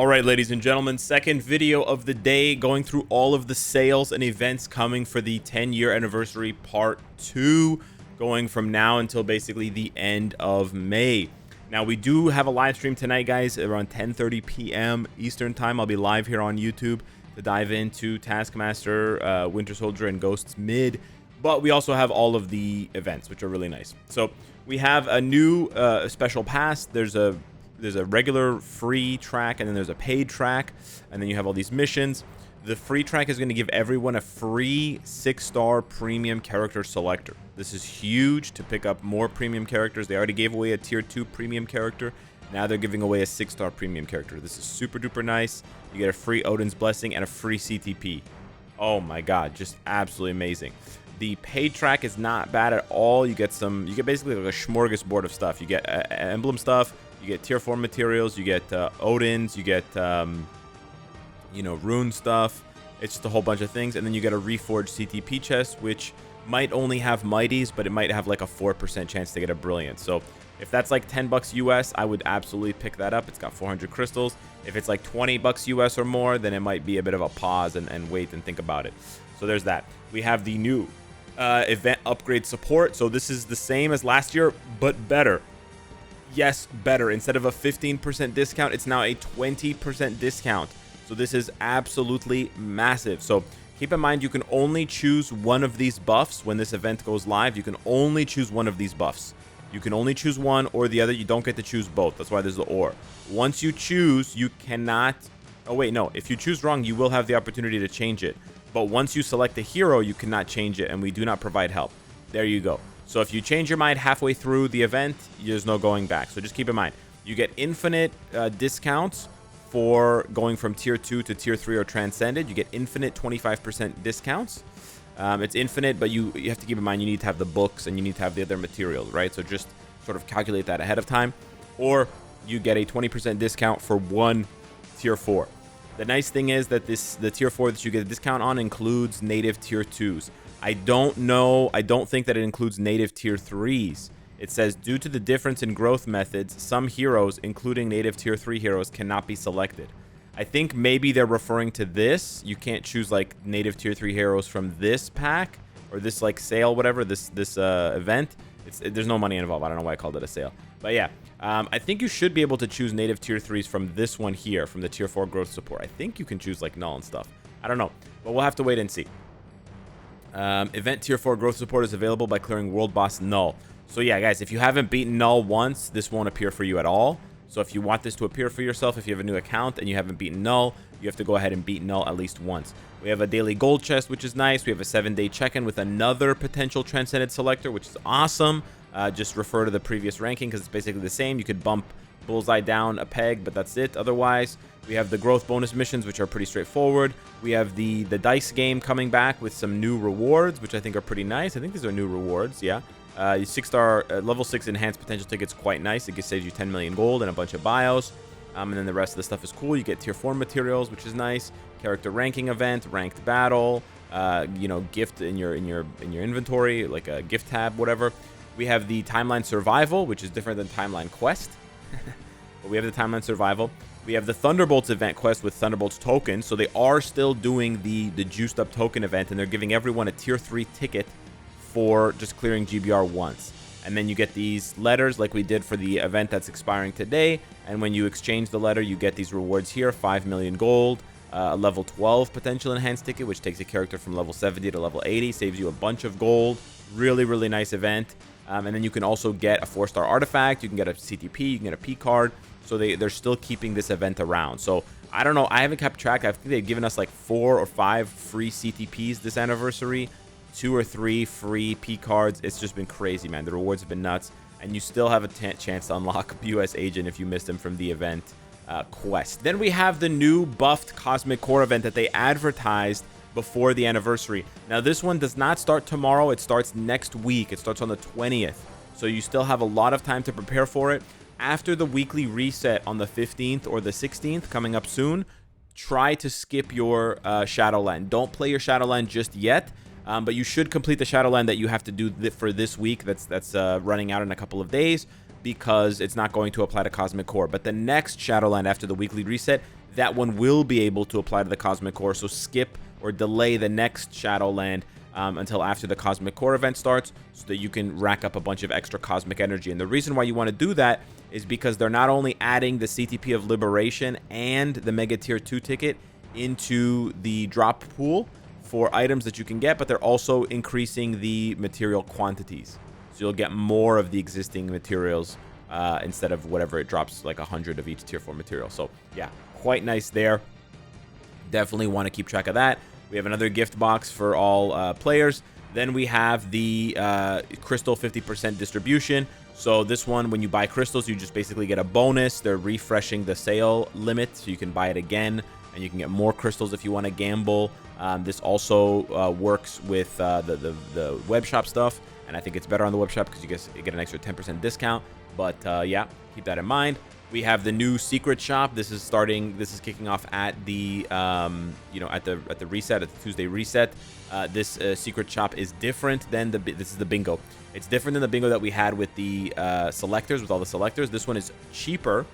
All right, ladies and gentlemen, second video of the day, going through all of the sales and events coming for the 10-year anniversary part 2, going from now until basically the end of May. Now, we do have a live stream tonight, guys, around 10:30 p.m. Eastern time. I'll be live here on YouTube to dive into Taskmaster, Winter Soldier, and Ghosts Mid. But we also have all of the events, which are really nice. So we have a new special pass. There's a regular free track, and then there's a paid track, and then you have all these missions. The free track is going to give everyone a free 6-star premium character selector. This is huge to pick up more premium characters. They already gave away a tier 2 premium character. Now they're giving away a 6-star premium character. This is super duper nice. You get a free Odin's Blessing and a free CTP. Oh my god, just absolutely amazing. The paid track is not bad at all. You get basically like a smorgasbord of stuff. You get emblem stuff, you get tier 4 materials, you get Odins, you get rune stuff. It's just a whole bunch of things, and then you get a reforged CTP chest, which might only have mighties, but it might have like a 4% chance to get a brilliant. So if that's like $10 US, I would absolutely pick that up. It's got 400 crystals. If it's like $20 US or more, then it might be a bit of a pause and wait and think about it. So there's that. We have the new event upgrade support. So this is the same as last year, but better. Yes, better. Instead of a 15% discount, it's now a 20% discount. So this is absolutely massive. So keep in mind, you can only choose one of these buffs when this event goes live. You can only choose one of these buffs. You can only choose one or the other. You don't get to choose both. That's why there's the or. Once you choose, you cannot... Oh, wait, no. If you choose wrong, you will have the opportunity to change it. But once you select a hero, you cannot change it, and we do not provide help. There you go. So if you change your mind halfway through the event, there's no going back. So just keep in mind, you get infinite discounts for going from tier 2 to tier 3 or transcended. You get infinite 25% discounts. It's infinite, but you have to keep in mind you need to have the books and you need to have the other materials, right? So just sort of calculate that ahead of time. Or you get a 20% discount for one tier 4. The nice thing is that the tier 4 that you get a discount on includes native tier 2s. I don't think that it includes native tier 3s. It says, due to the difference in growth methods, some heroes, including native tier 3 heroes, cannot be selected. I think maybe they're referring to this. You can't choose like native tier 3 heroes from this pack or this like sale, whatever, this event. There's no money involved. I don't know why I called it a sale. But yeah, I think you should be able to choose native tier 3s from this one here, from the tier 4 growth support. I think you can choose like null and stuff. I don't know, but we'll have to wait and see. Event tier 4 growth support is available by clearing world boss null. So yeah, guys, if you haven't beaten null once, this won't appear for you at all. So if you want this to appear for yourself, if you have a new account and you haven't beaten null, you have to go ahead and beat null at least once. We have a daily gold chest, which is nice. We have a 7-day check-in with another potential transcended selector, which is awesome. Just refer to the previous ranking because it's basically the same. You could bump Bullseye down a peg, but that's it. Otherwise, we have the growth bonus missions, which are pretty straightforward. We have the dice game coming back with some new rewards, which I think are pretty nice. I think these are new rewards, yeah. 6-star level 6 enhanced potential tickets, quite nice. It saves you 10 million gold and a bunch of bios. And then the rest of the stuff is cool. You get tier 4 materials, which is nice. Character ranking event, ranked battle, gift in your inventory, like a gift tab, whatever. We have the timeline survival, which is different than timeline quest. But we have the timeline survival. We have the Thunderbolts event quest with Thunderbolts tokens. So they are still doing the juiced up token event, and they're giving everyone a tier 3 ticket for just clearing GBR once. And then you get these letters like we did for the event that's expiring today. And when you exchange the letter, you get these rewards here: 5 million gold, a level 12 potential enhanced ticket, which takes a character from level 70 to level 80, saves you a bunch of gold. Really, really nice event. And then you can also get a 4-star artifact. You can get a CTP, you can get a P card. So they're still keeping this event around. So I don't know. I haven't kept track. I think they've given us like 4 or 5 free CTPs this anniversary. 2 or 3 free P cards. It's just been crazy, man. The rewards have been nuts. And you still have a chance to unlock US Agent if you missed him from the event quest. Then we have the new buffed Cosmic Core event that they advertised before the anniversary. Now, this one does not start tomorrow. It starts next week. It starts on the 20th. So you still have a lot of time to prepare for it. After the weekly reset on the 15th or the 16th, coming up soon, try to skip your Shadowland. Don't play your Shadowland just yet. But you should complete the Shadowland that you have to do for this week. That's running out in a couple of days, because it's not going to apply to Cosmic Core. But the next Shadowland after the weekly reset that one will be able to apply to the Cosmic Core. So skip or delay the next Shadowland until after the Cosmic Core event starts, so that you can rack up a bunch of extra cosmic energy. And the reason why you want to do that is because they're not only adding the CTP of Liberation and the Mega Tier 2 ticket into the drop pool for items that you can get, but they're also increasing the material quantities. So you'll get more of the existing materials instead of whatever it drops, like 100 of each tier 4 material. So yeah, quite nice there. Definitely want to keep track of that. We have another gift box for all players. Then we have the crystal 50% distribution. So this one, when you buy crystals, you just basically get a bonus. They're refreshing the sale limit, so you can buy it again, and you can get more crystals if you want to gamble. This also works with the web shop stuff, and I think it's better on the web shop because you get an extra 10% discount. But yeah, keep that in mind. We have the new secret shop. This is kicking off at the at the reset, at the Tuesday reset. This secret shop is different than this is the bingo. It's different than the bingo that we had with the selectors, with all the selectors. This one is cheaper,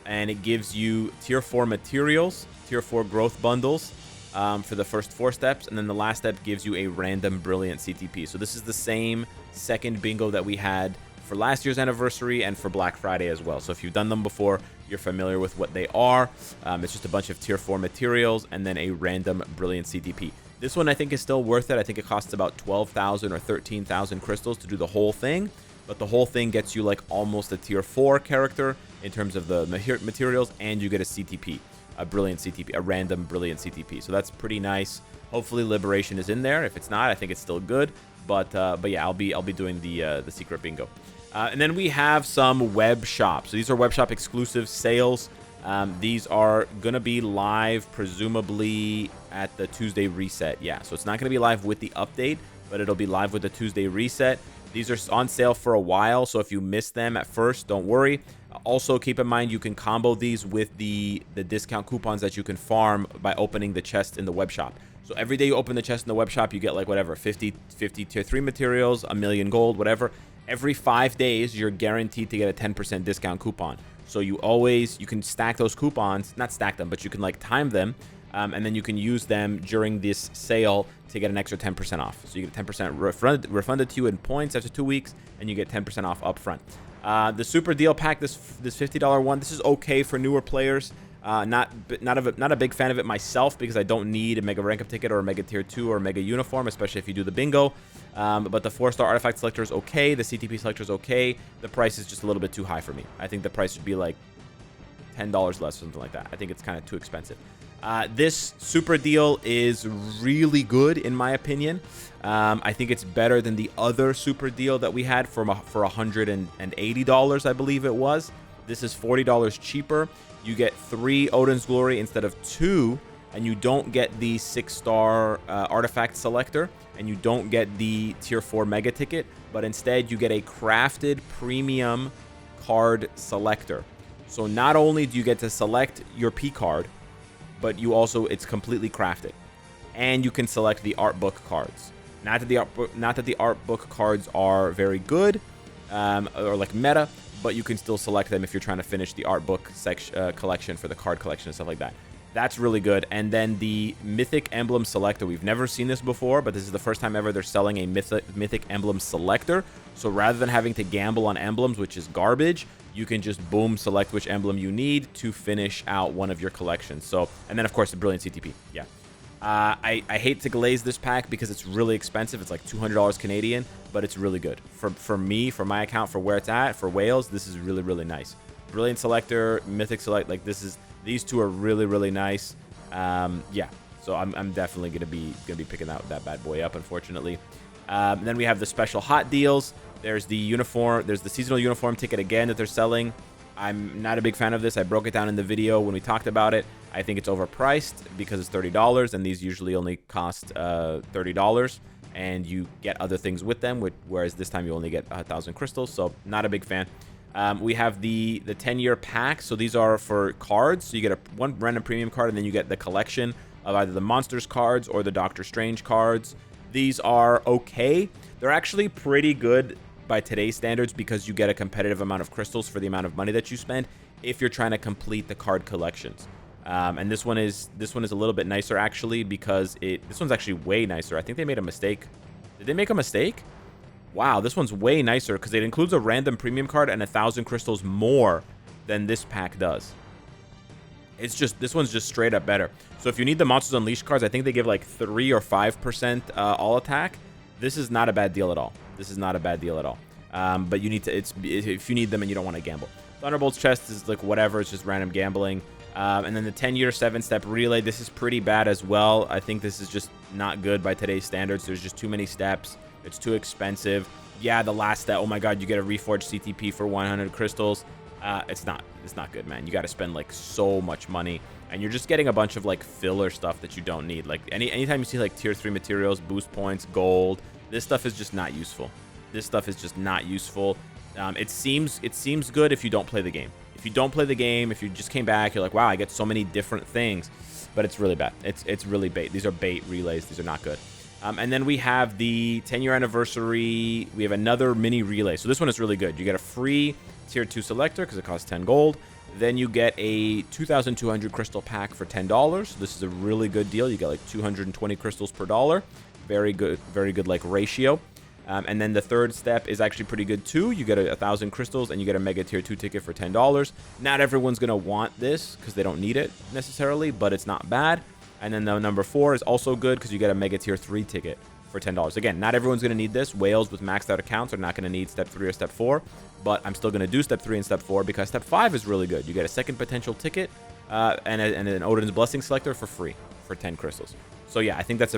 and it gives you tier 4 materials, tier 4 growth bundles for the first 4 steps, and then the last step gives you a random brilliant CTP. So this is the same second bingo that we had for last year's anniversary and for Black Friday as well. So if you've done them before, you're familiar with what they are. It's just a bunch of tier 4 materials and then a random brilliant CTP. This one I think is still worth it. I think it costs about 12,000 or 13,000 crystals to do the whole thing, but the whole thing gets you like almost a tier 4 character in terms of the materials, and you get a CTP, a brilliant CTP, a random brilliant CTP. So that's pretty nice. Hopefully Liberation is in there. If it's not, I think it's still good. But yeah, I'll be doing the secret bingo. And then we have some web shops. So these are web shop exclusive sales. These are going to be live presumably at the Tuesday reset. Yeah, so it's not going to be live with the update, but it'll be live with the Tuesday reset. These are on sale for a while, so if you miss them at first, don't worry. Also, keep in mind you can combo these with the discount coupons that you can farm by opening the chest in the web shop. So every day you open the chest in the web shop, you get like whatever, 50 tier 3 materials, 1,000,000 gold, whatever. Every 5 days, you're guaranteed to get a 10% discount coupon. So you can stack those coupons, not stack them, but you can like time them, and then you can use them during this sale to get an extra 10% off. So you get 10% refunded to you in points after 2 weeks, and you get 10% off up front. The super deal pack, this $50 one, this is okay for newer players. Not a big fan of it myself because I don't need a mega rank up ticket or a mega tier 2 or a mega uniform, especially if you do the bingo. But the 4-star artifact selector is okay. The CTP selector is okay. The price is just a little bit too high for me. I think the price should be like $10 less or something like that. I think it's kind of too expensive. This super deal is really good in my opinion. I think it's better than the other super deal that we had for $180, I believe it was. This is $40 cheaper. You get 3 Odin's Glory instead of 2, and you don't get the 6-star artifact selector, and you don't get the tier 4 mega ticket, but instead you get a crafted premium card selector. So not only do you get to select your P card, but it's completely crafted, and you can select the art book cards. Not that the art book cards are very good or like meta, but you can still select them if you're trying to finish the art book collection for the card collection and stuff like that. That's really good. And then the Mythic Emblem Selector. We've never seen this before, but this is the first time ever they're selling a Mythic Emblem Selector. So rather than having to gamble on emblems, which is garbage, you can just boom select which emblem you need to finish out one of your collections. So, and then of course the Brilliant CTP. Yeah. I hate to glaze this pack because it's really expensive. It's like $200 Canadian, but it's really good. For me, for my account, for where it's at, for Wales, this is really, really nice. Brilliant Selector, Mythic Select, like these two are really, really nice. Yeah, so I'm definitely gonna be picking that bad boy up, unfortunately. Then we have the special hot deals. There's the uniform, there's the seasonal uniform ticket again that they're selling. I'm not a big fan of this. I broke it down in the video when we talked about it. I think it's overpriced because it's $30, and these usually only cost $30, and you get other things with them, whereas this time you only get 1,000 crystals, so not a big fan. We have the 10-year pack, so these are for cards. So you get one random premium card, and then you get the collection of either the Monsters cards or the Doctor Strange cards. These are okay. They're actually pretty good by today's standards because you get a competitive amount of crystals for the amount of money that you spend if you're trying to complete the card collections. And this one is a little bit nicer actually, because this one's actually way nicer. I think they made a mistake. Did they make a mistake? Wow, this one's way nicer because it includes a random premium card and 1,000 crystals more than this pack does. It's just, this one's just straight up better. So if you need the Monsters Unleashed cards, I think they give like 3 or 5% all attack. This is not a bad deal at all. This is not a bad deal at all. But you need to, if you need them and you don't want to gamble. Thunderbolt's chest is like whatever, it's just random gambling. And then the 10-year 7-step relay, this is pretty bad as well. I think this is just not good by today's standards. There's just too many steps. It's too expensive. Yeah, the last step, oh my god, you get a reforged CTP for 100 crystals. It's not good, man. You got to spend like so much money, and you're just getting a bunch of like filler stuff that you don't need. Like anytime you see like tier 3 materials, boost points, gold, this stuff is just not useful. This stuff is just not useful. It seems good if you don't play the game. If you don't play the game, if you just came back, you're like, wow, I get so many different things, but it's really bad. It's really bait. These are bait relays. These are not good. And then we have the 10-year anniversary. We have another mini relay. So this one is really good. You get a free tier 2 selector because it costs 10 gold. Then you get a 2,200 crystal pack for $10. So this is a really good deal. You get like 220 crystals per dollar. Very good like ratio. And then the third step is actually pretty good too. You get 1,000 crystals and you get a mega tier 2 ticket for $10. Not everyone's going to want this because they don't need it necessarily, but it's not bad. And then the number 4 is also good because you get a mega tier 3 ticket for $10. Again, not everyone's going to need this. Whales with maxed out accounts are not going to need step 3 or step 4, but I'm still going to do step 3 and step 4 because step 5 is really good. You get a second potential ticket and an Odin's Blessing selector for free for 10 crystals. So yeah, I think that's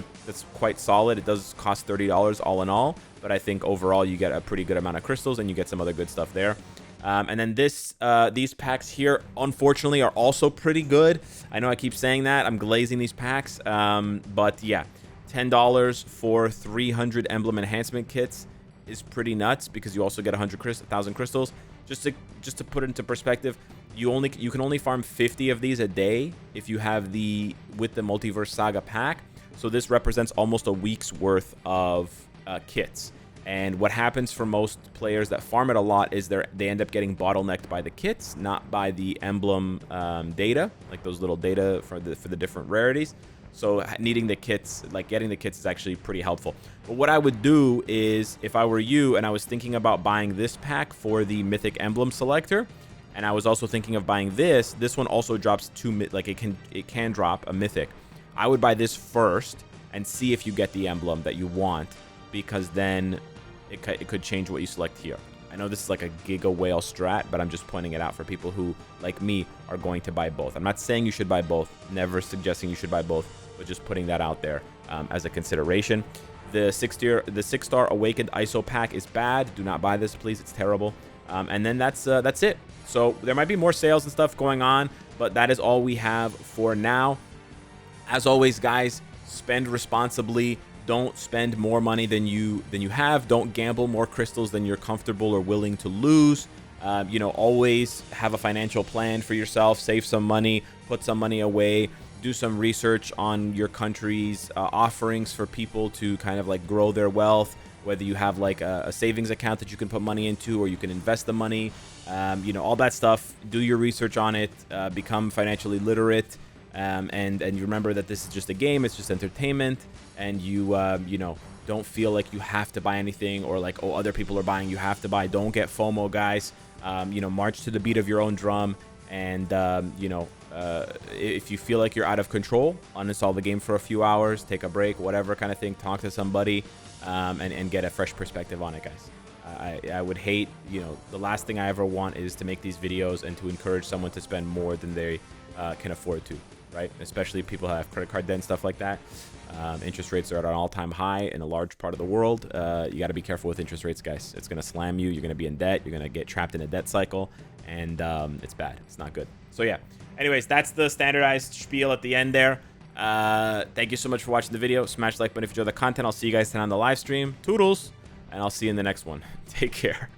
quite solid. It does cost $30 all in all, but I think overall you get a pretty good amount of crystals and you get some other good stuff there. And then these packs here, unfortunately, are also pretty good. I know I keep saying that. I'm glazing these packs. But yeah, $10 for 300 emblem enhancement kits is pretty nuts because you also get 1,000 crystals. Just to put it into perspective, you can only farm 50 of these a day if you have with the Multiverse Saga pack. So this represents almost a week's worth of kits. And what happens for most players that farm it a lot is they end up getting bottlenecked by the kits, not by the emblem data, like those little data for the different rarities. So needing the kits, like getting the kits, is actually pretty helpful. But what I would do is, if I were you and I was thinking about buying this pack for the Mythic Emblem Selector, and I was also thinking of buying this one also drops it can drop a Mythic. I would buy this first and see if you get the emblem that you want, because then it could change what you select here. I know this is like a Giga Whale strat, but I'm just pointing it out for people who, like me, are going to buy both. I'm not saying you should buy both, never suggesting you should buy both, but just putting that out there as a consideration. The 6-star Awakened ISO pack is bad. Do not buy this, please. It's terrible. And then that's it. So there might be more sales and stuff going on, but that is all we have for now. As always, guys, spend responsibly. Don't spend more money than you have. Don't gamble more crystals than you're comfortable or willing to lose. Always have a financial plan for yourself. Save some money, put some money away, do some research on your country's offerings for people to kind of like grow their wealth, whether you have like a savings account that you can put money into or you can invest the money, all that stuff. Do your research on it, become financially literate, and you remember that this is just a game. It's just entertainment, and you don't feel like you have to buy anything, or like, oh, other people are buying, you have to buy. Don't get FOMO, guys. March to the beat of your own drum, and if you feel like you're out of control, uninstall the game for a few hours, take a break, whatever kind of thing, talk to somebody, and get a fresh perspective on it, guys. I would hate, the last thing I ever want is to make these videos and to encourage someone to spend more than they can afford to, right? Especially people who have credit card debt and stuff like that. Interest rates are at an all-time high in a large part of the world. You got to be careful with interest rates, guys. It's going to slam you. You're going to be in debt. You're going to get trapped in a debt cycle, and it's bad. It's not good. So yeah, anyways, that's the standardized spiel at the end there. Thank you so much for watching the video. Smash the like button if you enjoy the content. I'll see you guys tonight on the live stream. Toodles, and I'll see you in the next one. Take care.